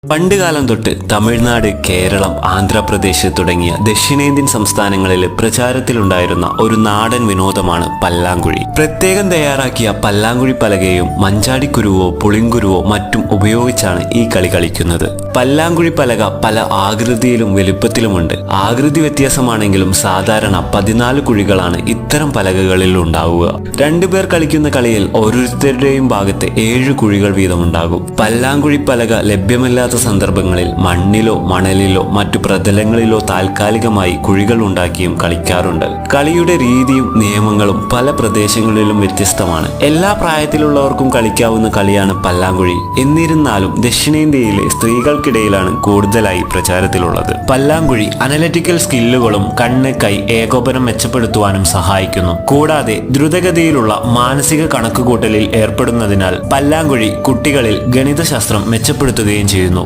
പണ്ടുകാലം തൊട്ട് തമിഴ്നാട്, കേരളം, ആന്ധ്രാപ്രദേശ് തുടങ്ങിയ ദക്ഷിണേന്ത്യൻ സംസ്ഥാനങ്ങളിൽ പ്രചാരത്തിലുണ്ടായിരുന്ന ഒരു നാടൻ വിനോദമാണ് പല്ലാങ്കുഴി. പ്രത്യേകം തയ്യാറാക്കിയ പല്ലാങ്കുഴി പലകയും മഞ്ചാടിക്കുരുവോ പുളിങ്കുരുവോ മറ്റും ഉപയോഗിച്ചാണ് ഈ കളി കളിക്കുന്നത്. പല്ലാങ്കുഴി പലക പല ആകൃതിയിലും വലുപ്പത്തിലുമുണ്ട്. ആകൃതി വ്യത്യാസമാണെങ്കിലും സാധാരണ 14 കുഴികളാണ് ഇത്തരം പലകകളിൽ ഉണ്ടാവുക. രണ്ടുപേർ കളിക്കുന്ന കളിയിൽ ഓരോരുത്തരുടെയും ഭാഗത്ത് 7 കുഴികൾ വീതമുണ്ടാകും. പല്ലാങ്കുഴി പലക ലഭ്യമല്ലാത്ത സന്ദർഭങ്ങളിൽ മണ്ണിലോ മണലിലോ മറ്റു പ്രതലങ്ങളിലോ താൽക്കാലികമായി കുഴികൾ ഉണ്ടാക്കിയും കളിക്കാറുണ്ട്. കളിയുടെ രീതിയും നിയമങ്ങളും പല പ്രദേശങ്ങളിലും വ്യത്യസ്തമാണ്. എല്ലാ പ്രായത്തിലുള്ളവർക്കും കളിക്കാവുന്ന കളിയാണ് പല്ലാങ്കുഴി. എന്നിരുന്നാലും ദക്ഷിണേന്ത്യയിലെ സ്ത്രീകൾക്കിടയിലാണ് കൂടുതലായി പ്രചാരത്തിലുള്ളത്. പല്ലാങ്കുഴി അനലറ്റിക്കൽ സ്കില്ലുകളും കണ്ണ് കൈ ഏകോപനം മെച്ചപ്പെടുത്തുവാനും സഹായിക്കുന്നു. കൂടാതെ ദ്രുതഗതിയിലുള്ള മാനസിക കണക്കുകൂട്ടലിൽ ഏർപ്പെടുന്നതിനാൽ പല്ലാങ്കുഴി കുട്ടികളിൽ ഗണിതശാസ്ത്രം മെച്ചപ്പെടുത്തുകയും ചെയ്യുന്നു.